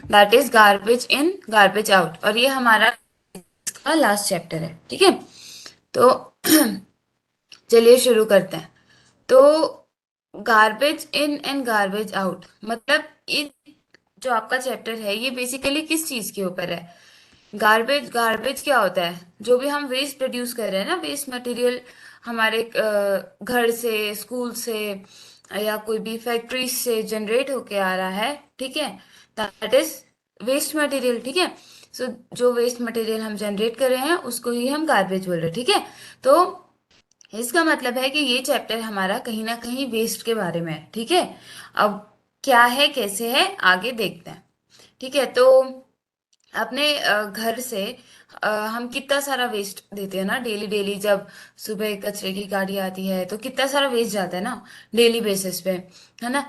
That is garbage in garbage out, और ये हमारा इसका लास्ट चैप्टर है। ठीक है, तो चलिए शुरू करते हैं। तो garbage in and garbage out मतलब ये जो आपका चैप्टर है ये बेसिकली किस चीज के ऊपर है। गार्बेज गार्बेज क्या होता है? जो भी हम वेस्ट प्रोड्यूस कर रहे हैं ना, वेस्ट मटेरियल, हमारे घर से, स्कूल से, या कोई भी फैक्ट्री से जनरेट होके आ रहा है, ठीक है, दैट इज वेस्ट मटेरियल। ठीक है, सो जो वेस्ट मटेरियल हम जनरेट कर रहे हैं उसको ही हम गार्बेज बोल रहे हैं। ठीक है, तो इसका मतलब है कि ये चैप्टर हमारा कहीं ना कहीं वेस्ट के बारे में है। ठीक है, अब क्या है कैसे है आगे देखते हैं। ठीक है, तो अपने घर से हम कितना सारा वेस्ट देते हैं ना, डेली डेली जब सुबह कचरे की गाड़ी आती है तो कितना सारा वेस्ट जाता है ना, डेली बेसिस पे, है ना।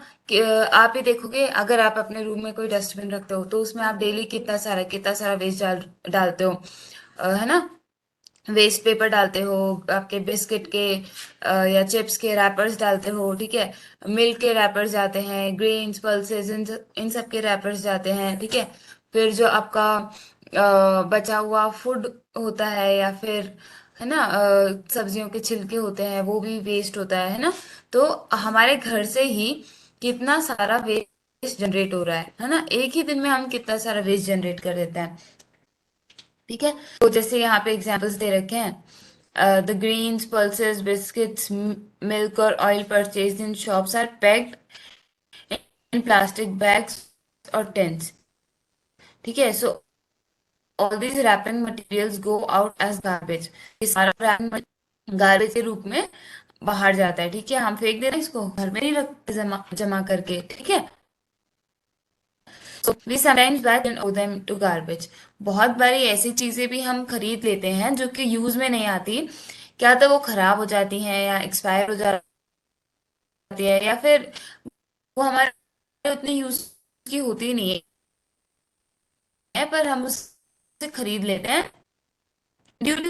आप ही देखोगे, अगर आप अपने रूम में कोई डस्टबिन रखते हो तो उसमें आप डेली कितना सारा वेस्ट डालते हो, है ना। वेस्ट पेपर डालते हो, आपके बिस्किट के या चिप्स के रैपर्स डालते हो, ठीक है, मिल्क के रैपर्स जाते हैं, ग्रेन्स, पल्सेस, इन सब के रैपर्स जाते हैं। ठीक है, फिर जो आपका बचा हुआ फूड होता है, या फिर, है ना, सब्जियों के छिलके होते हैं, वो भी वेस्ट होता है ना। तो हमारे घर से ही कितना सारा वेस्ट जनरेट हो रहा है ना, एक ही दिन में हम कितना सारा वेस्ट जनरेट कर देते हैं। ठीक है, तो जैसे यहाँ पे एग्जांपल्स दे रखे हैं, the greens, pulses, biscuits, milk और oil purchase in shops are packed in plastic bags और टेंस। ठीक है, so all these wrapping materials go out as garbage. ये सारा रैपिंग गार्बेज के रूप में बाहर जाता है। ठीक है, हम फेंक दे रहे हैं इसको, घर में नहीं रखते जमा जमा करके। ठीक है, so we sometimes by and over them to garbage. बहुत बारी ऐसी चीजें भी हम खरीद लेते हैं जो कि यूज में नहीं आती, क्या तो वो खराब हो जाती हैं या एक्सपायर हो जाती है, या फिर वो हमारे उतनी यूज की होती नहीं है, पर हम उसे खरीद लेते हैं ड्यू टू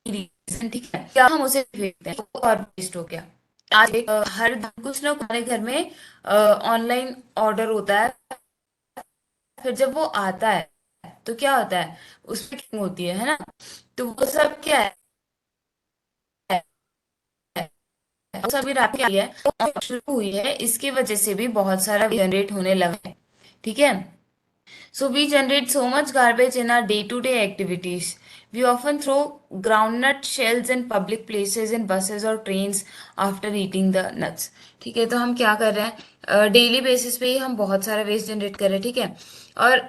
रीजन। ठीक है, क्या हम उसे फेंकते हैं तो और वेस्ट हो गया। आज हर कुछ ना हमारे घर में ऑनलाइन ऑर्डर होता है, फिर जब वो आता है तो क्या होता है, उसमें किंग होती है ना। तो वो सब क्या है, वो सभी रात की आई है, तो शुरू हुई है, इसकी वजह से भी बहुत सारा जनरेट होने लगा है। ठीक है, so we generate so much garbage in our day-to-day activities. We often throw groundnut shells in public places, in buses or trains after eating the nuts. ठीक है, तो हम क्या कर रहे हैं, डेली बेसिस पे ही हम बहुत सारा वेस्ट जनरेट कर रहे हैं। ठीक है, और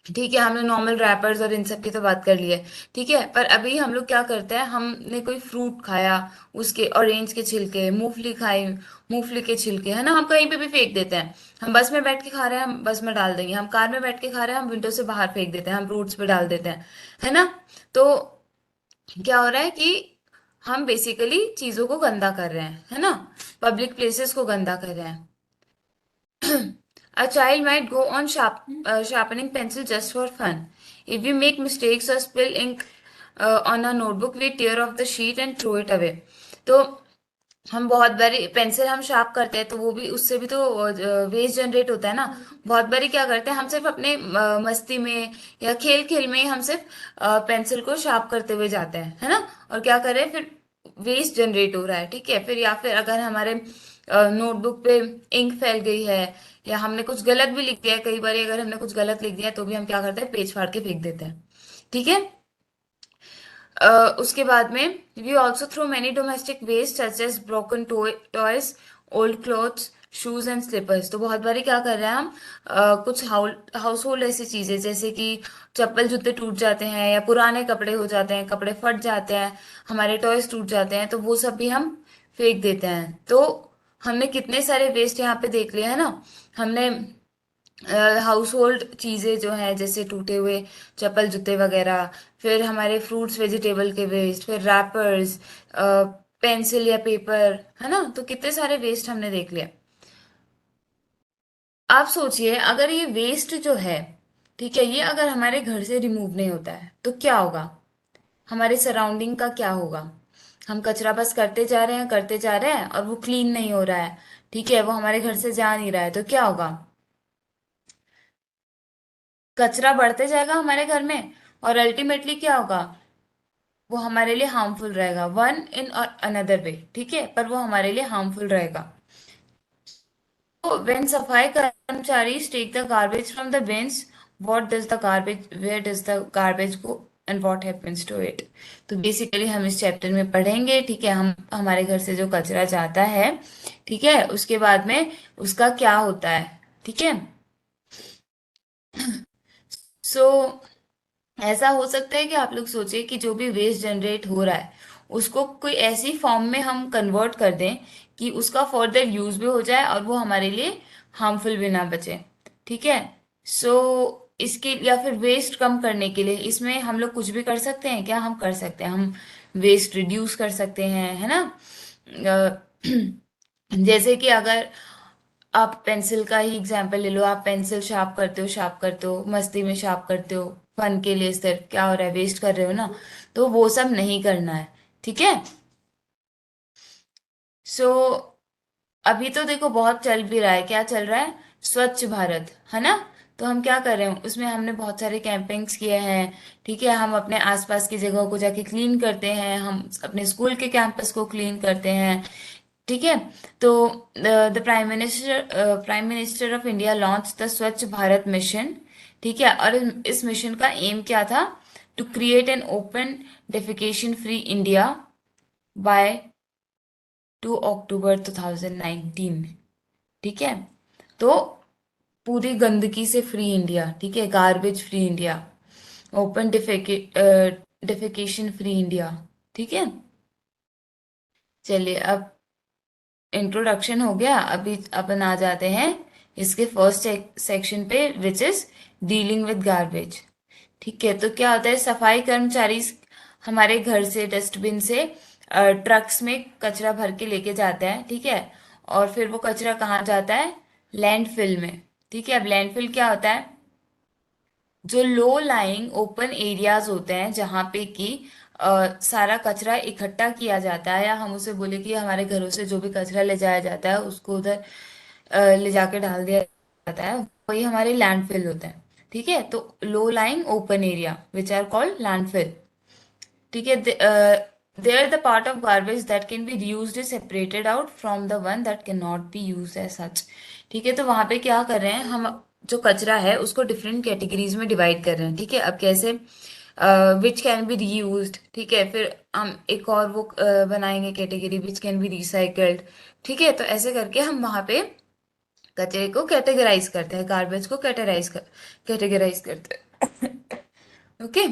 ठीक है, हमने नॉर्मल रैपर्स और इन सब की तो बात कर ली है। ठीक है, पर अभी हम लोग क्या करते हैं, हमने कोई फ्रूट खाया, उसके ऑरेंज के छिलके, मूंगफली खाई, मूंगफली के छिलके, है ना, हम कहीं पे भी फेंक देते हैं। हम बस में बैठ के खा रहे हैं, हम बस में डाल देंगे, हम कार में बैठ के खा रहे हैं, हम विंडो से बाहर फेंक देते हैं, हम रोड्स पे डाल देते हैं, है ना। तो क्या हो रहा है कि हम बेसिकली चीजों को गंदा कर रहे हैं, है ना, पब्लिक प्लेसेस को गंदा कर रहे हैं। A child might go on sharpening pencil just for fun. If we make mistakes or spill ink on a notebook, we tear off the sheet and throw it away. तो हम बहुत बारी pencil हम शार्प करते हैं तो वो भी, उससे भी तो वेस्ट जनरेट होता है ना। बहुत बारी क्या करते हैं, हम सिर्फ अपने मस्ती में या खेल खेल में ही हम सिर्फ पेंसिल को शार्प करते हुए जाते हैं, है ना, और क्या करें फिर, वेस्ट जनरेट हो रहा है। ठीक है, फिर या फिर अगर हमारे नोटबुक पे इंक फैल गई है, या हमने कुछ गलत भी लिख दिया है, कई बार अगर हमने कुछ गलत लिख दिया है तो भी हम क्या करते हैं, पेज फाड़ के फेंक देते हैं। ठीक है, उसके बाद में we also throw many domestic waste such as broken toys, old clothes, shoes and slippers. तो बहुत बारी क्या कर रहे हैं हम, कुछ हाउस होल्ड ऐसी चीजें जैसे कि चप्पल जूते टूट जाते हैं, या पुराने कपड़े हो जाते हैं, कपड़े फट जाते हैं, हमारे टॉयज टूट जाते हैं, तो वो सब भी हम फेंक देते हैं। तो हमने कितने सारे वेस्ट यहाँ पे देख लिया है ना। हमने हाउस होल्ड चीजें जो हैं जैसे टूटे हुए चप्पल जूते वगैरह, फिर हमारे फ्रूट्स वेजिटेबल के वेस्ट, फिर रैपर्स, पेंसिल या पेपर, है ना, तो कितने सारे वेस्ट हमने देख लिया। आप सोचिए, अगर ये वेस्ट जो है, ठीक है, ये अगर हमारे घर से रिमूव नहीं होता है तो क्या होगा, हमारे सराउंडिंग का क्या होगा। हम कचरा बस करते जा रहे हैं, करते जा रहे हैं, और वो क्लीन नहीं हो रहा है, ठीक है, वो हमारे घर से जा नहीं रहा है, तो क्या होगा। कचरा बढ़ते जाएगा हमारे घर में, और अल्टीमेटली क्या होगा, वो हमारे लिए हार्मफुल रहेगा, वन इन अनदर वे, ठीक है, पर वो हमारे लिए हार्मफुल रहेगा। तो व्हेन सफाई कर्मचारी take the garbage from the bins, what does the garbage, where does the garbage go, and what happens to it. तो बेसिकली हम इस चैप्टर में पढ़ेंगे, ठीक है, हम हमारे घर से जो कचरा जाता है, ठीक है, उसके बाद में उसका क्या होता है, ठीक है। सो ऐसा हो सकता है कि आप लोग सोचे कि जो भी वेस्ट जनरेट हो रहा है उसको कोई ऐसी फॉर्म में हम कन्वर्ट कर दें कि उसका फर्दर यूज भी हो जाए और वो हमारे लिए हार्मफुल भी ना बचे, ठीक है। सो इसके, या फिर वेस्ट कम करने के लिए इसमें हम लोग कुछ भी कर सकते हैं क्या, हम कर सकते हैं, हम वेस्ट रिड्यूस कर सकते हैं, है ना। जैसे कि अगर आप पेंसिल का ही एग्जाम्पल ले लो, आप पेंसिल शार्प करते हो, मस्ती में शार्प करते हो, फन के लिए, सिर्फ क्या हो रहा है, वेस्ट कर रहे हो ना, तो वो सब नहीं करना है, ठीक है। सो अभी तो देखो बहुत चल भी रहा है, क्या चल रहा है, स्वच्छ भारत, है ना। तो हम क्या कर रहे हैं उसमें, हमने बहुत सारे कैंपेन्स किए हैं, ठीक है, हम अपने आसपास की जगहों को जाके क्लीन करते हैं, हम अपने स्कूल के कैंपस को क्लीन करते हैं, ठीक है। तो the prime minister of India launch the स्वच्छ भारत मिशन, ठीक है, और इस मिशन का एम क्या था, to create an open defecation free India by 2 October 2019, ठीक है। तो पूरी गंदगी से फ्री इंडिया, ठीक है, garbage free India, open defecation free India, ठीक है। चलिए, अब इंट्रोडक्शन हो गया, अभी अपन आ जाते हैं इसके फर्स्ट सेक्शन पे, which is dealing with garbage, ठीक है। तो क्या होता है, सफाई कर्मचारी हमारे घर से डस्टबिन से ट्रक्स में कचरा भर के लेके जाता है, ठीक है, और फिर वो कचरा कहाँ जाता है, लैंडफिल में, ठीक है। अब लैंडफिल क्या होता है, जो लो लाइंग ओपन एरियाज होते हैं जहाँ पे कि सारा कचरा इकट्ठा किया जाता है, या हम उसे बोले कि हमारे घरों से जो भी कचरा ले जाया जाता है उसको उधर ले जाके डाल दिया जाता है, वही हमारे लैंडफिल होते हैं, ठीक है। तो low lying open area which are called landfill, ठीक है। There the part of garbage that can be reused is separated out from the one that cannot नॉट बी यूज एज सच, ठीक है। तो वहां पे क्या कर रहे हैं हम, जो कचरा है उसको डिफरेंट कैटेगरीज में डिवाइड कर रहे हैं, ठीक है। अब कैसे, विच कैन बी रीयूज्ड, ठीक है, फिर हम एक और वो बनाएंगे category, which can be recycled, ठीक है। तो ऐसे करके हम वहां पे कचरे को कैटेगराइज करते हैं, गार्बेज को कैटेगराइज करते हैं। ओके।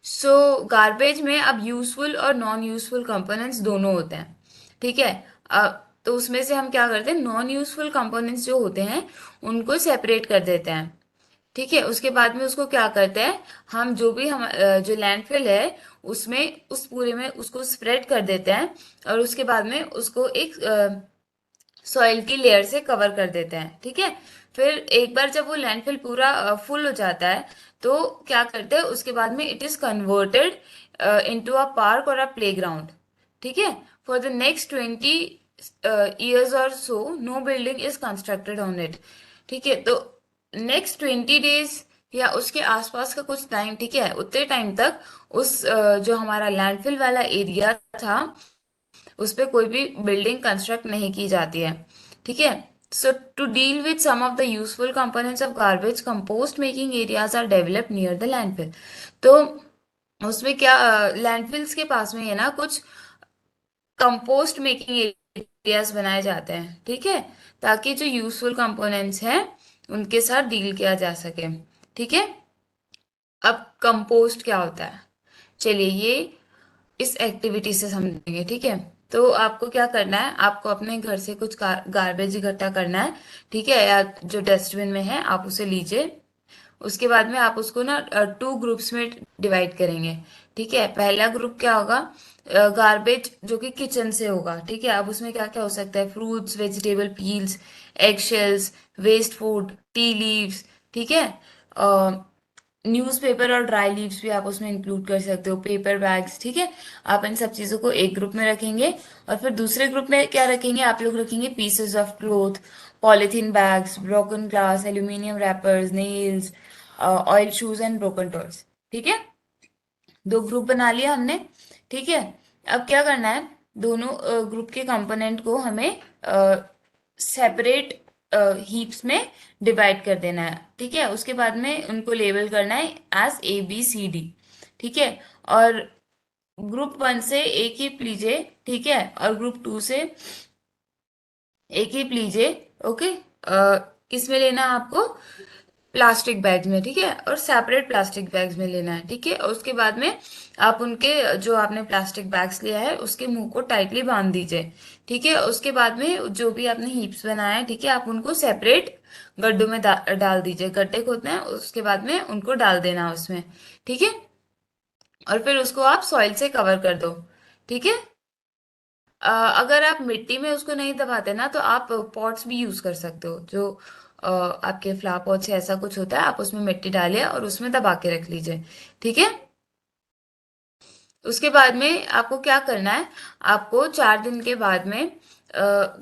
सो गार्बेज में अब यूजफुल और नॉन यूजफुल कंपोनेंट्स दोनों होते हैं, ठीक है। तो उसमें से हम क्या करते हैं, नॉन यूजफुल कंपोनेंट्स जो होते हैं उनको सेपरेट कर देते हैं, ठीक है। उसके बाद में उसको क्या करते हैं, हम जो भी हम जो लैंडफिल है उसमें, उस पूरे में उसको स्प्रेड कर देते हैं, और उसके बाद में उसको एक सॉइल की लेयर से कवर कर देते हैं, ठीक है। फिर एक बार जब वो लैंडफिल पूरा फुल हो जाता है, तो क्या करते हैं उसके बाद में, it is converted into a park और अ प्लेग्राउंड, ठीक है। फॉर द नेक्स्ट 20 years और so no building is constructed on it, ठीक है। तो नेक्स्ट 20 days या उसके आसपास का कुछ टाइम, ठीक है, उतने टाइम तक उस जो हमारा लैंडफिल वाला एरिया था उस पे कोई भी बिल्डिंग कंस्ट्रक्ट नहीं की जाती है, ठीक है। So to deal with some of the useful components of garbage, compost making areas are develop near the landfill. तो उसमें क्या, लैंडफिल्स के पास में है ना कुछ कंपोस्ट मेकिंग एरियाज बनाए जाते हैं, ठीक है, ताकि जो यूजफुल कंपोनेंट्स हैं उनके साथ डील किया जा सके, ठीक है। अब कंपोस्ट क्या होता है, चलिए ये इस एक्टिविटी से समझेंगे, ठीक है। तो आपको क्या करना है, आपको अपने घर से कुछ गार्बेज इकट्ठा करना है, ठीक है, या जो डस्टबिन में है आप उसे लीजिए। उसके बाद में आप उसको ना 2 ग्रुप्स में डिवाइड करेंगे, ठीक है। पहला ग्रुप क्या होगा, गार्बेज जो कि किचन से होगा, ठीक है। अब उसमें क्या क्या हो सकता है, fruits, vegetable peels, egg shells, waste food, tea leaves, ठीक है। न्यूज़पेपर और ड्राई लीव्स भी आप उसमें इंक्लूड कर सकते हो, पेपर बैग्स, ठीक है। आप इन सब चीज़ों को एक ग्रुप में रखेंगे, और फिर दूसरे ग्रुप में क्या रखेंगे, आप लोग रखेंगे pieces of cloth, polythene bags, broken glass, aluminium rappers, nails, oil shoes and broken toys. ठीक है, दो ग्रुप बना लिया हमने। ठीक है, अब क्या करना है, दोनों ग्रुप के कंपोनेंट को हमें सेपरेट हीप्स में डिवाइड कर देना है। ठीक है, उसके बाद में उनको लेबल करना है एज ABCD। ठीक है, और ग्रुप वन से एक ही लीजिए। ठीक है, और ग्रुप टू से एक ही लीजिए। ओके, किस में लेना है आपको, प्लास्टिक बैग्स में। ठीक है, और सेपरेट प्लास्टिक बैग्स में लेना है। ठीक है, और उसके बाद में आप उनके जो आपने प्लास्टिक बैग्स लिया है उसके मुंह को टाइटली बांध दीजिए। ठीक है, उसके बाद में जो भी आपने हीप्स बनाया है, ठीक है, आप उनको सेपरेट गड्ढों में डाल दीजिए। गड्ढे खोदना है, उसके बाद में उनको डाल देना उसमें। ठीक है, और फिर उसको आप सॉइल से कवर कर दो। ठीक है, अगर आप मिट्टी में उसको नहीं दबाते ना, तो आप पॉट्स भी यूज कर सकते हो। जो आपके फ्लावर पॉट्स से ऐसा कुछ होता है, आप उसमें मिट्टी डालिए और उसमें दबा के रख लीजिए। ठीक है, उसके बाद में आपको क्या करना है, आपको 4 दिन के बाद में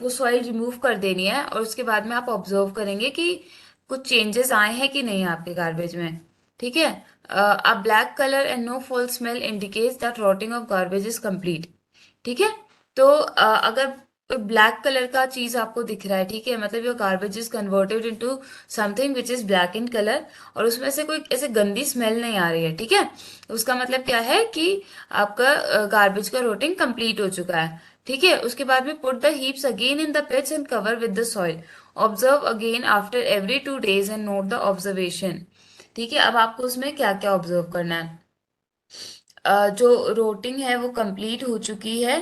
वो सॉइल रिमूव कर देनी है, और उसके बाद में आप ऑब्जर्व करेंगे कि कुछ चेंजेस आए हैं कि नहीं आपके गार्बेज में। ठीक है, a black colour and no foul smell indicates that rotting of garbage is complete. ठीक है, तो अगर ब्लैक कलर का चीज आपको दिख रहा है, ठीक है, मतलब your garbage is converted into something which is black in colour, और उसमें से कोई ऐसे गंदी स्मेल नहीं आ रही है। ठीक है, उसका मतलब क्या है कि आपका गार्बेज का रोटिंग कंप्लीट हो चुका है। ठीक है, उसके बाद में put the heaps again in the pits and cover with the soil. Observe again after every 2 days and note the observation. ठीक है, अब आपको उसमें क्या क्या ऑब्जर्व करना है। जो रोटिंग है वो कंप्लीट हो चुकी है।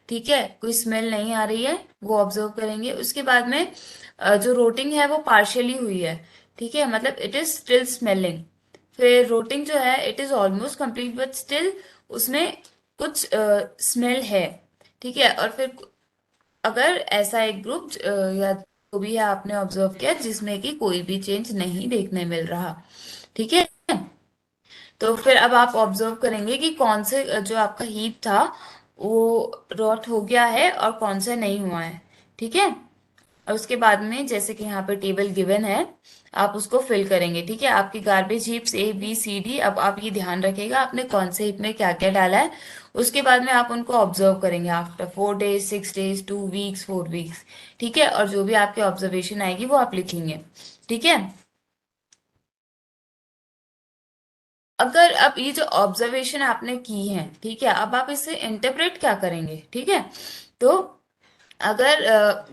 ठीक है, कोई स्मेल नहीं आ रही है, वो ऑब्जर्व करेंगे। उसके बाद में जो रोटिंग है वो पार्शियली हुई है। ठीक है, मतलब इट इज स्टिल स्मेलिंग। फिर रोटिंग जो है it is almost complete but still उसमें कुछ स्मेल है। ठीक है, और फिर अगर ऐसा एक ग्रुप या जो भी है आपने ऑब्जर्व किया जिसमें कि कोई भी चेंज नहीं देखने मिल रहा। ठीक है, तो फिर अब आप ऑब्जर्व करेंगे कि कौन से जो आपका हीप था वो रॉट हो गया है और कौन सा नहीं हुआ है। ठीक है, और उसके बाद में जैसे कि यहाँ पे टेबल गिवन है, आप उसको फिल करेंगे। ठीक है, आपकी गार्बेज हीप्स ABCD, अब आप ये ध्यान रखिएगा आपने कौन से हीप में क्या क्या डाला है। उसके बाद में आप उनको ऑब्जर्व करेंगे after 4 days, 6 days, 2 weeks, 4 weeks। ठीक है, और जो भी आपकी ऑब्जर्वेशन आएगी वो आप लिखेंगे। ठीक है, अगर अब ये जो ऑब्जर्वेशन आपने की है, ठीक है, अब आप इसे इंटरप्रेट क्या करेंगे। ठीक है, तो अगर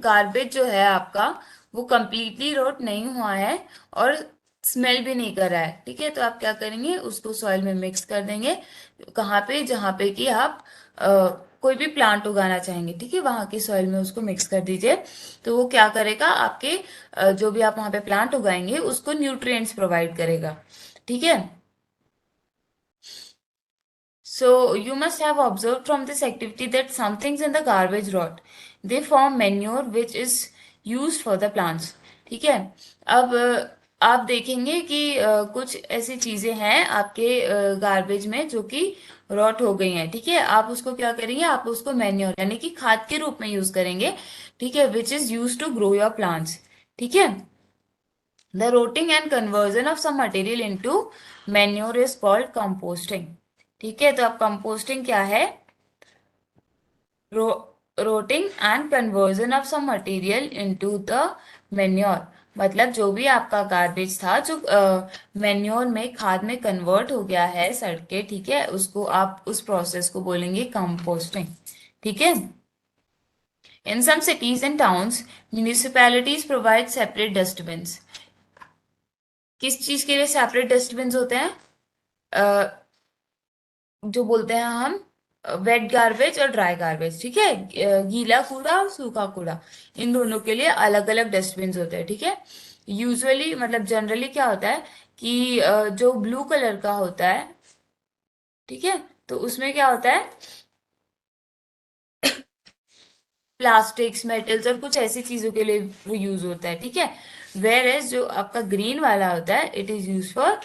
गार्बेज जो है आपका वो कंप्लीटली रोट नहीं हुआ है और स्मेल भी नहीं कर रहा है, ठीक है, तो आप क्या करेंगे, उसको सॉइल में मिक्स कर देंगे। कहाँ पे, जहाँ पे कि आप कोई भी प्लांट उगाना चाहेंगे, ठीक है, वहां की सॉइल में उसको मिक्स कर दीजिए। तो वो क्या करेगा, आपके जो भी आप वहां पे प्लांट उगाएंगे उसको न्यूट्रिएंट्स प्रोवाइड करेगा। ठीक है, so you must have observed from this activity that some things in the garbage rot. They form manure which is used for the plants. ठीक है, अब आप देखेंगे कि कुछ ऐसी चीजें हैं आपके गार्बेज में जो कि रॉट हो गई हैं। ठीक है, आप उसको क्या करेंगे, आप उसको मैन्योर यानी कि खाद के रूप में यूज करेंगे। ठीक है, which is use to grow your plants. ठीक है, the rotting and conversion of some material into manure is called composting. ठीक है, तो अब कंपोस्टिंग क्या है, रो, rotting and conversion of some material into the manure, मतलब जो भी आपका गार्बेज था जो मैन्योर में खाद में कन्वर्ट हो गया है सड़ के, ठीक है, उसको आप उस प्रोसेस को बोलेंगे कंपोस्टिंग। ठीक है, in some cities and towns municipalities provide separate dustbins. किस चीज के लिए सेपरेट डस्टबिन्स होते हैं, जो बोलते हैं हम वेट गार्बेज और ड्राई गार्बेज। ठीक है, गीला कूड़ा और सूखा कूड़ा, इन दोनों के लिए अलग अलग डस्टबिन होते हैं। ठीक है, यूजुअली मतलब जनरली क्या होता है कि जो ब्लू कलर का होता है, ठीक है, तो उसमें क्या होता है, प्लास्टिक्स, मेटल्स और कुछ ऐसी चीजों के लिए वो यूज होता है। ठीक है, वेयर एज जो आपका ग्रीन वाला होता है it is use for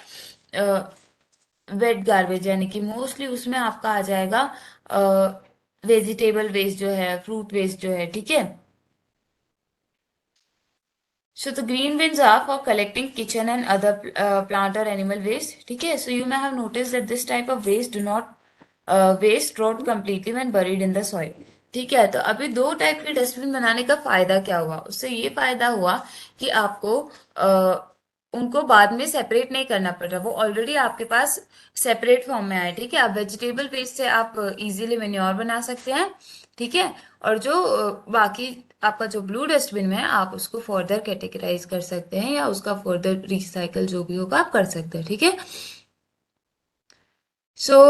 wait garbage, यानी कि मोस्टली उसमें आपका आ जाएगा वेजिटेबल वेस्ट जो है, फ्रूट वेस्ट जो है। ठीक है, So the green bins are for collecting kitchen and other plant or animal waste. ठीक है, so you may have noticed that this type of waste do not waste rot completely when buried in the soil. ठीक है, तो अभी दो type के dustbin बनाने का फायदा क्या हुआ? उससे ये फायदा हुआ कि आपको उनको बाद में सेपरेट नहीं करना पड़ रहा, वो ऑलरेडी आपके पास सेपरेट फॉर्म में आए। ठीक है, आप वेजिटेबल वेस्ट से आप इजीली मेन्योर बना सकते हैं। ठीक है, और जो बाकी आपका जो ब्लू डस्टबिन में है, आप उसको फर्दर कैटेगराइज कर सकते हैं या उसका फर्दर रिसाइकल जो भी होगा आप कर सकते हैं। ठीक है, सो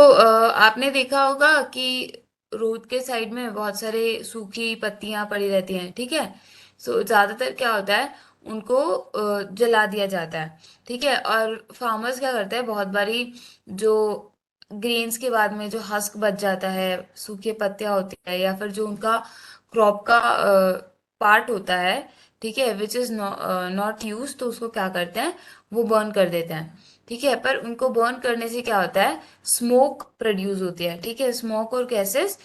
आपने देखा होगा कि रोड के साइड में बहुत सारे सूखी पत्तियां पड़ी रहती हैं। ठीक है, सो ज्यादातर क्या होता है, उनको जला दिया जाता है। ठीक है, और फार्मर्स क्या करते हैं, बहुत बारी जो ग्रेन्स के बाद में जो हस्क बच जाता है, सूखे पत्तियां होती है, या फिर जो उनका क्रॉप का पार्ट होता है, ठीक है, विच इज नॉट यूज, तो उसको क्या करते हैं, वो बर्न कर देते हैं। ठीक है, पर उनको बर्न करने से क्या होता है, स्मोक प्रोड्यूस होती है। ठीक है, स्मोक और gases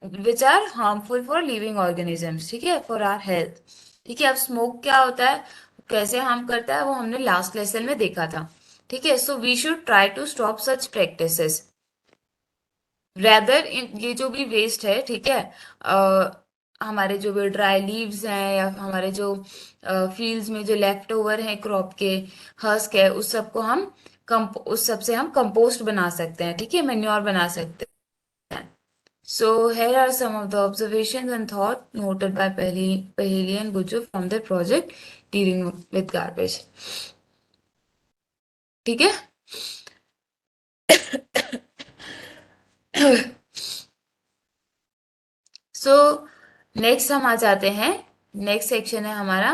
which are harmful for living organisms. ठीक है, फॉर आवर हेल्थ। ठीक है, अब स्मोक क्या होता है, कैसे हार्म करता है, वो हमने लास्ट लेसन में देखा था। ठीक है, so we should try to stop such practices rather in, ये जो भी वेस्ट है, ठीक है, हमारे जो भी ड्राई लीव्स हैं या हमारे जो फील्ड्स में जो लेफ्ट ओवर हैं क्रॉप के, हस्क है, उस सब को हम उस सब से हम कंपोस्ट बना सकते हैं। ठीक है, मेन्योर बना सकते हैं। So here are some of the observations and thought noted by Paheli and Gujju from the project dealing with garbage. ठीक है, सो नेक्स्ट हम आ जाते हैं, नेक्स्ट सेक्शन है हमारा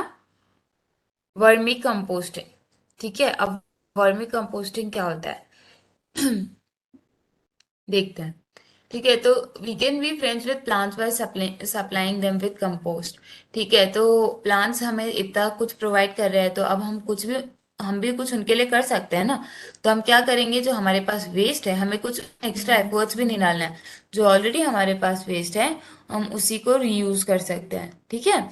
वर्मी कंपोस्टिंग। ठीक है, अब वर्मी कंपोस्टिंग क्या होता है देखते हैं। ठीक है, तो we can be friends with plants by supplying them with compost. ठीक है, तो प्लांट्स हमें इतना कुछ प्रोवाइड कर रहे हैं, तो अब हम भी कुछ उनके लिए कर सकते हैं ना। तो हम क्या करेंगे, जो हमारे पास वेस्ट है, हमें कुछ एक्स्ट्रा एफर्ट्स भी नहीं डालना है। जो ऑलरेडी हमारे पास वेस्ट है, हम उसी को रीयूज कर सकते हैं। ठीक है,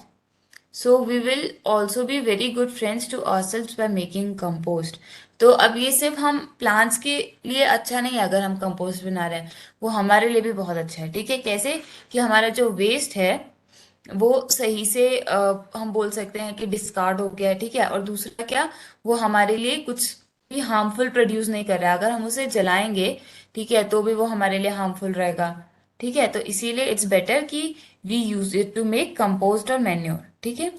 so we will also be very good friends to ourselves by making compost. तो अब ये सिर्फ हम प्लांट्स के लिए अच्छा नहीं है, अगर हम कंपोस्ट बना रहे हैं, वो हमारे लिए भी बहुत अच्छा है। ठीक है, कैसे कि हमारा जो वेस्ट है वो सही से हम बोल सकते हैं कि डिस्कार्ड हो गया है। ठीक है, और दूसरा क्या, वो हमारे लिए कुछ भी हार्मफुल प्रोड्यूस नहीं कर रहा है। अगर हम उसे जलाएंगे, ठीक है, तो भी वो हमारे लिए हार्मफुल रहेगा। ठीक है, तो इसीलिए इट्स बेटर कि we use it to make compost और मैन्योर। ठीक है,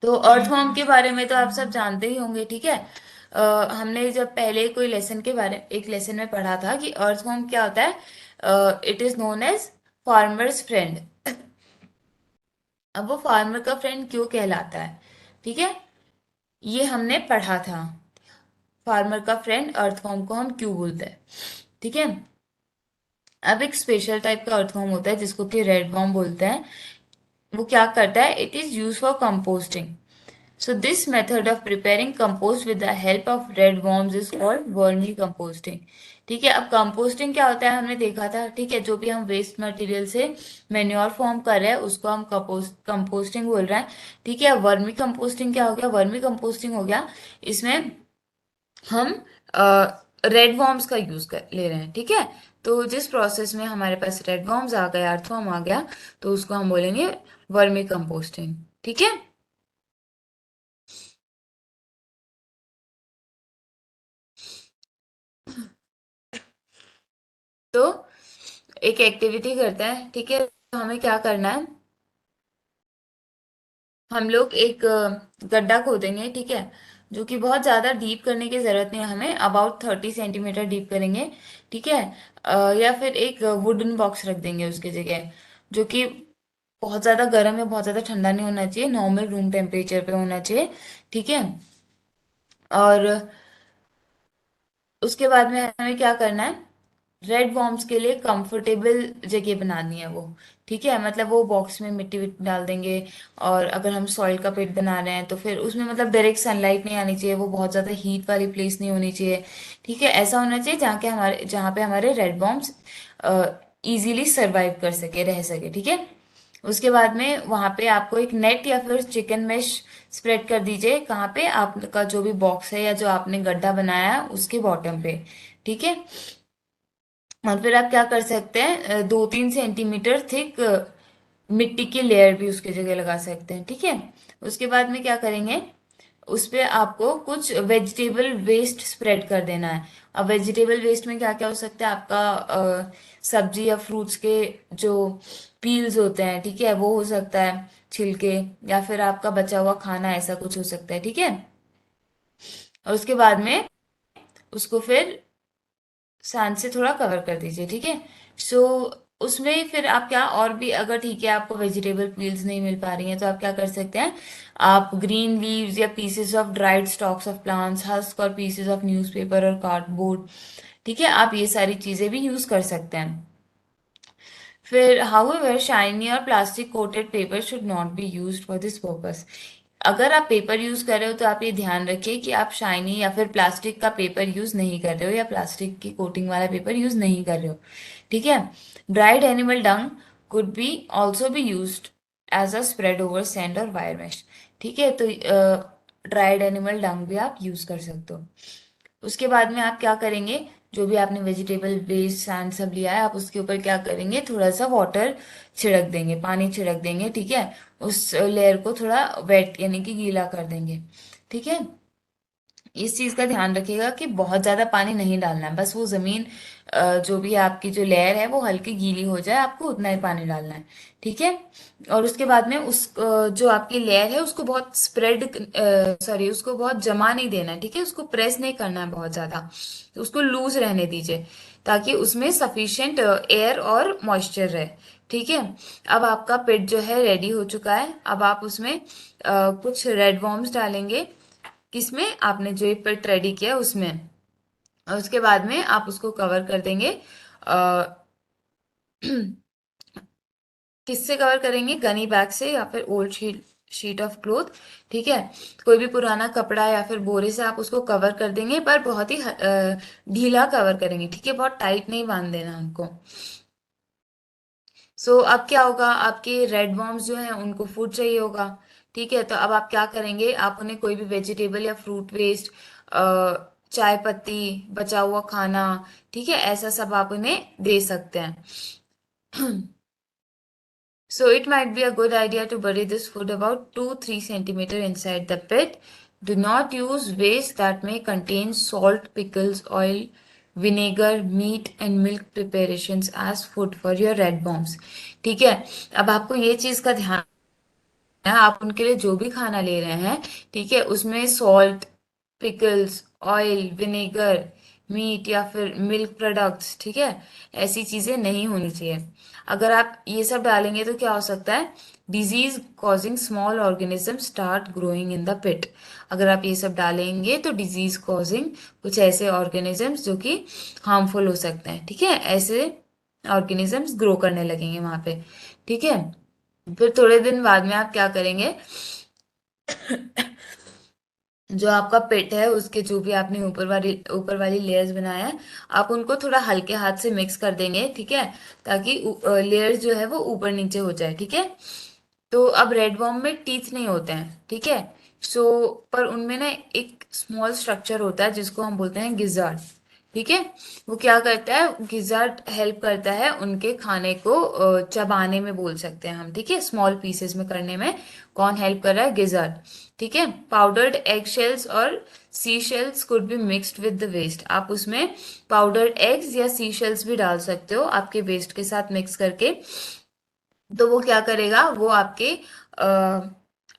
तो अर्थवर्म के बारे में तो आप सब जानते ही होंगे। ठीक है, हमने जब पहले कोई लेसन के बारे एक लेसन में पढ़ा था कि अर्थवर्म क्या होता है, it is known as farmers friend. अब वो फार्मर का फ्रेंड क्यों कहलाता है, ठीक है, ये हमने पढ़ा था। फार्मर का फ्रेंड अर्थवर्म को हम क्यों बोलते हैं। ठीक है, अब एक स्पेशल टाइप का अर्थवर्म होता है जिसको कि रेड वर्म बोलते हैं। वो क्या करता है, it is use for composting. So this method of preparing compost with the help of red worms is called vermi composting। ठीक है, अब कंपोस्टिंग क्या होता है हमने देखा था। ठीक है, जो भी हम वेस्ट मटेरियल से मेन्योर फॉर्म कर रहे हैं उसको हम कंपोस्टिंग बोल रहे हैं। ठीक है, वर्मी कंपोस्टिंग क्या हो गया, वर्मी कंपोस्टिंग हो गया, इसमें हम रेड वॉर्म्स का यूज कर ले रहे हैं। ठीक है, तो जिस प्रोसेस में हमारे पास रेड वॉर्म्स आ गया, अर्थवॉर्म आ गया, तो उसको हम बोलेंगे वर्मी कंपोस्टिंग। ठीक है, तो एक एक्टिविटी करते हैं। ठीक है, तो हमें क्या करना है, हम लोग एक गड्ढा खोदेंगे। ठीक है, जो कि बहुत ज़्यादा डीप करने की ज़रूरत नहीं है, हमें अबाउट 30 सेंटीमीटर डीप करेंगे। ठीक है, या फिर एक वुडन बॉक्स रख देंगे उसकी जगह, जो कि बहुत ज़्यादा गर्म या बहुत ज़्यादा ठंडा नहीं होना चाहिए, नॉर्मल रूम टेम्परेचर पे होना चाहिए। ठीक है, और उसके बाद में हमें क्या करना है, रेड वॉर्म्स के लिए कंफर्टेबल जगह बनानी है वो। ठीक है, मतलब वो बॉक्स में मिट्टी विट्टी डाल देंगे, और अगर हम सॉइल का पिट बना रहे हैं तो फिर उसमें मतलब डायरेक्ट सनलाइट नहीं आनी चाहिए, वो बहुत ज़्यादा हीट वाली प्लेस नहीं होनी चाहिए। ठीक है, ऐसा होना चाहिए जहाँ पे हमारे रेड वॉर्म्स इजीली सर्वाइव कर सके, रह सके। ठीक है, उसके बाद में वहां पे आपको एक नेट या फिर चिकन मेश स्प्रेड कर दीजिए, कहाँ पे, आपका जो भी बॉक्स है या जो आपने गड्ढा बनाया है उसके बॉटम पे। ठीक है। और फिर आप क्या कर सकते हैं, 2-3 सेंटीमीटर थिक मिट्टी की लेयर भी उसकी जगह लगा सकते हैं। ठीक है। उसके बाद में क्या करेंगे, उस पे आपको कुछ वेजिटेबल वेस्ट स्प्रेड कर देना है। अब वेजिटेबल वेस्ट में क्या क्या हो सकता है आपका, सब्जी या फ्रूट्स के जो पील्स होते हैं, ठीक है, वो हो सकता है, छिलके, या फिर आपका बचा हुआ खाना, ऐसा कुछ हो सकता है। ठीक है। और उसके बाद में उसको फिर सैंड से थोड़ा कवर कर दीजिए। ठीक है। सो उसमें फिर आप क्या, और भी अगर ठीक है आपको वेजिटेबल पील्स नहीं मिल पा रही हैं, तो आप क्या कर सकते हैं, आप ग्रीन लीव्स या pieces of dried stocks of plants, husk और पीसेस ऑफ न्यूज़पेपर और कार्डबोर्ड, ठीक है, आप ये सारी चीजें भी यूज कर सकते हैं। फिर हाउएवर शाइनी और plastic coated paper should not be used for this purpose. अगर आप पेपर यूज कर रहे हो तो आप ये ध्यान रखिए कि आप शाइनी या फिर प्लास्टिक का पेपर यूज नहीं कर रहे हो, या प्लास्टिक की कोटिंग वाला पेपर यूज नहीं कर रहे हो। ठीक है। Dried animal dung could be also be used as a spread over sand और वायर मेश। ठीक है। तो ड्राइड एनिमल डंग भी आप यूज कर सकते हो। उसके बाद में आप क्या करेंगे, जो भी आपने वेजिटेबल वेस्ट सैंड सब लिया है, आप उसके ऊपर क्या करेंगे, थोड़ा सा वाटर छिड़क देंगे, पानी छिड़क देंगे। ठीक है। उस लेयर को थोड़ा वेट यानी कि गीला कर देंगे। ठीक है। इस चीज का ध्यान रखिएगा कि बहुत ज्यादा पानी नहीं डालना है, बस वो जमीन, जो भी आपकी जो लेयर है वो हल्की गीली हो जाए, आपको उतना ही पानी डालना है। ठीक है। और उसके बाद में उस जो आपकी लेयर है उसको बहुत स्प्रेड, सॉरी, उसको बहुत जमा नहीं देना है। ठीक है। उसको प्रेस नहीं करना है बहुत ज्यादा, तो उसको लूज रहने दीजिए, ताकि उसमें सफिशिएंट एयर और मॉइस्चर रहे। ठीक है। अब आपका पिट जो है रेडी हो चुका है। अब आप उसमें कुछ रेड वॉर्म्स डालेंगे, किसमें, आपने जो ये पिट रेडी किया है उसमें। और उसके बाद में आप उसको कवर कर देंगे, आ, किससे कवर करेंगे, गनी बैग से या फिर old sheet sheet of cloth. ठीक है। कोई भी पुराना कपड़ा या फिर बोरे से आप उसको कवर कर देंगे, पर बहुत ही ढीला कवर करेंगे। ठीक है। बहुत टाइट नहीं बांध देना हमको। सो अब क्या होगा, आपके रेड वॉर्म्स जो हैं उनको फूड चाहिए होगा। ठीक है। तो अब आप क्या करेंगे, आप उन्हें कोई भी वेजिटेबल या फ्रूट वेस्ट, चाय पत्ती, बचा हुआ खाना, ठीक है, ऐसा सब आप उन्हें दे सकते हैं। So it might be a good idea to bury this food about 2-3 centimeter inside the pit. Do not use waste that may contain salt, pickles, oil, vinegar, meat and milk preparations as food for your red worms. ठीक है। अब आपको ये चीज का ध्यान है, आप उनके लिए जो भी खाना ले रहे हैं, ठीक है, उसमें salt, pickles, oil, vinegar, meat या फिर मिल्क प्रोडक्ट्स, ठीक है, ऐसी चीजें नहीं होनी चाहिए। अगर आप ये सब डालेंगे तो क्या हो सकता है, disease causing small organism start growing in the pit. अगर आप ये सब डालेंगे तो डिजीज कॉजिंग कुछ ऐसे ऑर्गेनिजम्स जो कि हार्मफुल हो सकते हैं, ठीक है, ऐसे ऑर्गेनिजम्स ग्रो करने लगेंगे वहां पे। ठीक है। फिर थोड़े दिन बाद में आप क्या करेंगे, जो आपका पेट है उसके जो भी आपने ऊपर वाली लेयर्स बनाया है, आप उनको थोड़ा हल्के हाथ से मिक्स कर देंगे। ठीक है। ताकि लेयर्स जो है वो ऊपर नीचे हो जाए। ठीक है। तो अब रेड वॉर्म में टीथ नहीं होते हैं। ठीक है। सो पर उनमें ना एक स्मॉल स्ट्रक्चर होता है जिसको हम बोलते हैं गिजार्ड। ठीक है। वो क्या करता है, गिजार्ड हेल्प करता है उनके खाने को चबाने में, बोल सकते हैं हम। ठीक है। स्मॉल पीसेस में करने में कौन हेल्प कर रहा है, गिजार्ड। ठीक है। पाउडर्ड एग शेल्स और sea shells could be mixed with the waste. आप उसमें पाउडर्ड एग्स या सी शेल्स भी डाल सकते हो आपके वेस्ट के साथ मिक्स करके। तो वो क्या करेगा, वो आपके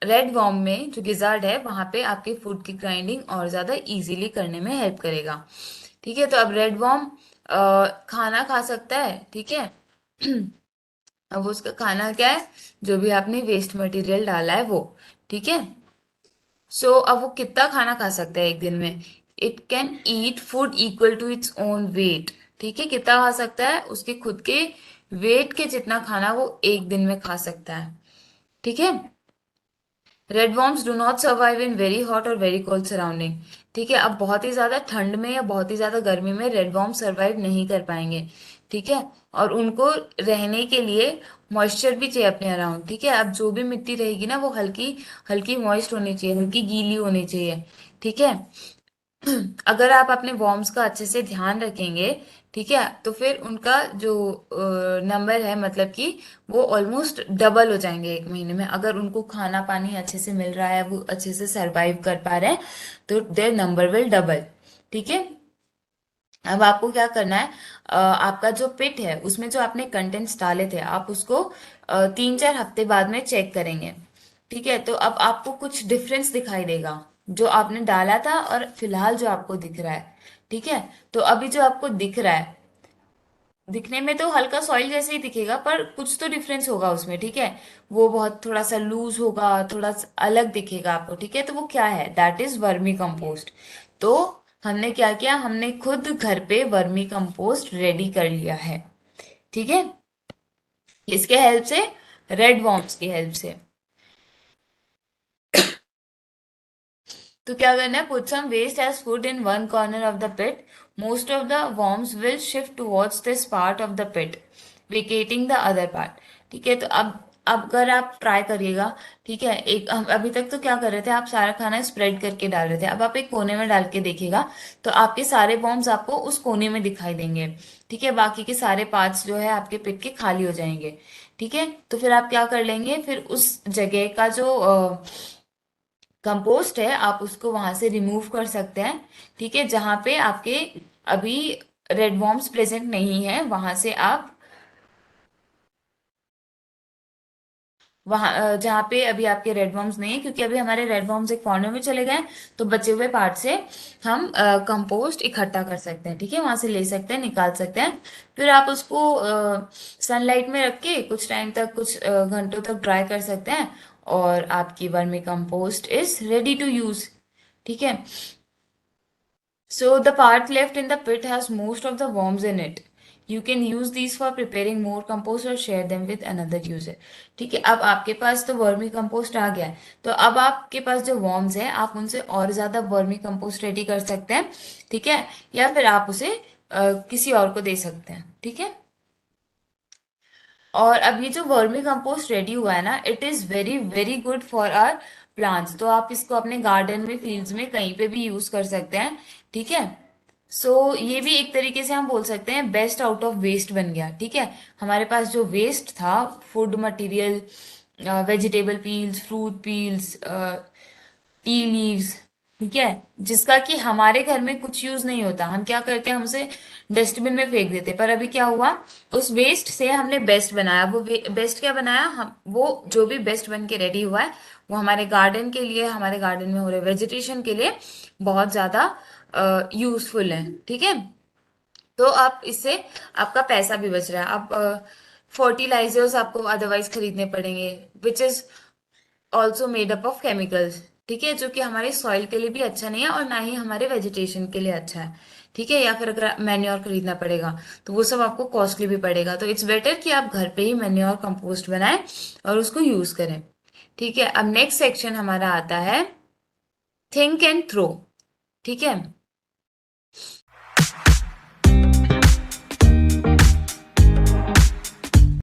रेड वॉर्म में जो गिजार्ड है वहां पे आपके फूड की ग्राइंडिंग और ज्यादा इजीली करने में हेल्प करेगा। ठीक है। तो अब रेड वॉर्म खाना खा सकता है। ठीक है। अब उसका खाना क्या है, जो भी आपने वेस्ट मटेरियल डाला है वो। ठीक है। सो अब वो कितना खाना खा सकता है एक दिन में, it can eat food equal to its own weight. ठीक है। कितना खा सकता है, उसके खुद के वेट के जितना खाना वो एक दिन में खा सकता है। ठीक है। Red worms do not survive in very hot और वेरी कोल्ड सराउंडिंग। ठीक है। अब बहुत ही ज्यादा ठंड में या बहुत ही ज्यादा गर्मी में रेड वॉर्म सर्वाइव नहीं कर पाएंगे। ठीक है। और उनको रहने के लिए मॉइस्चर भी चाहिए अपने अराउंड, ठीक है। अब जो भी मिट्टी रहेगी ना वो हल्की हल्की मॉइस्ट होनी चाहिए, हल्की गीली होनी चाहिए, ठीक है। अगर आप अपने वॉर्म्स का अच्छे से ध्यान रखेंगे, ठीक है, तो फिर उनका जो नंबर है, मतलब कि वो ऑलमोस्ट डबल हो जाएंगे 1 महीने में। अगर उनको खाना पानी अच्छे से मिल रहा है, वो अच्छे से सरवाइव कर पा रहे हैं, तो देयर नंबर विल डबल, ठीक है। अब आपको क्या करना है, आपका जो पिट है उसमें जो आपने कंटेंट्स डाले थे, आप उसको 3-4 हफ्ते बाद में चेक करेंगे, ठीक है। तो अब आपको कुछ डिफरेंस दिखाई देगा, जो आपने डाला था और फिलहाल जो आपको दिख रहा है, ठीक है। तो अभी जो आपको दिख रहा है, दिखने में तो हल्का सॉइल जैसे ही दिखेगा, पर कुछ तो डिफरेंस होगा उसमें, ठीक है। वो बहुत थोड़ा सा लूज होगा, थोड़ा सा अलग दिखेगा आपको, ठीक है। तो वो क्या है, दैट इज वर्मी कंपोस्ट। तो हमने क्या किया, हमने खुद घर पे वर्मी कंपोस्ट रेडी कर लिया है, ठीक है। किसके हेल्प से, रेड वॉर्म्स की हेल्प से। तो क्या करना है, put some waste as food in one corner of the pit, most of the worms will shift towards this part of the pit, vacating the other part, ठीक है। तो अब अगर आप ट्राई करिएगा, ठीक है, एक अभी तक तो क्या कर रहे थे, आप सारा खाना स्प्रेड करके डाल रहे थे, अब आप एक कोने में डाल के देखिएगा, तो आपके सारे worms आपको उस कोने में दिखाई देंगे, ठीक है। बाकी के सारे पार्ट्स जो है आपके पिट के खाली हो जाएंगे, ठीक है। तो फिर आप क्या कर लेंगे, फिर उस जगह का जो कंपोस्ट है आप उसको वहां से रिमूव कर सकते हैं, ठीक है। जहां पे आपके अभी रेड वॉर्म्स प्रेजेंट नहीं है, वहां से आप जहाँ पे अभी आपके रेड वॉर्म्स नहीं है, क्योंकि अभी हमारे रेड वॉर्म्स एक कॉर्नर में चले गए हैं, तो बचे हुए पार्ट से हम कंपोस्ट इकट्ठा कर सकते हैं, ठीक है। वहां से ले सकते हैं, निकाल सकते हैं। फिर आप उसको सनलाइट में रख के कुछ टाइम तक, कुछ घंटों तक ड्राई कर सकते हैं, और आपकी vermi compost is ready to use, ठीक है। So the part left in the pit has most of the worms in it. You can use these for preparing more compost or share them with another user. ठीक है। अब आपके पास तो vermi compost आ गया है, तो अब आपके पास जो वर्म्स है आप उनसे और ज्यादा वर्मी कंपोस्ट रेडी कर सकते हैं, ठीक है। या फिर आप उसे किसी और को दे सकते हैं, ठीक है। और अब ये जो वर्मी कंपोस्ट रेडी हुआ है ना, it is very very good for our plants. तो आप इसको अपने गार्डन में, फील्ड्स में, कहीं पे भी यूज कर सकते हैं, ठीक है। सो ये भी एक तरीके से हम बोल सकते हैं बेस्ट आउट ऑफ वेस्ट बन गया, ठीक है। हमारे पास जो वेस्ट था, food material, vegetable peels, fruit peels, T leaves, ठीक है, जिसका कि हमारे घर में कुछ यूज नहीं होता, हम क्या करते हैं, हम उसे डस्टबिन में फेंक देते। पर अभी क्या हुआ, उस वेस्ट से हमने बेस्ट बनाया। वो बेस्ट क्या बनाया, हम वो जो भी बेस्ट बन के रेडी हुआ है, वो हमारे गार्डन के लिए, हमारे गार्डन में हो रहे वेजिटेशन के लिए बहुत ज्यादा यूजफुल है, ठीक है। तो आप इससे आपका पैसा भी बच रहा है। आप फर्टिलाइजर्स आपको अदरवाइज खरीदने पड़ेंगे, which is also made up of chemicals, ठीक है, जो कि हमारे सॉइल के लिए भी अच्छा नहीं है और ना ही हमारे वेजिटेशन के लिए अच्छा है, ठीक है। या फिर अगर मैन्योर खरीदना पड़ेगा तो वो सब आपको कॉस्टली भी पड़ेगा। तो इट्स बेटर कि आप घर पे ही मैन्योर कंपोस्ट बनाएं और उसको यूज करें, ठीक है। अब नेक्स्ट सेक्शन हमारा आता है थिंक एंड थ्रो, ठीक है।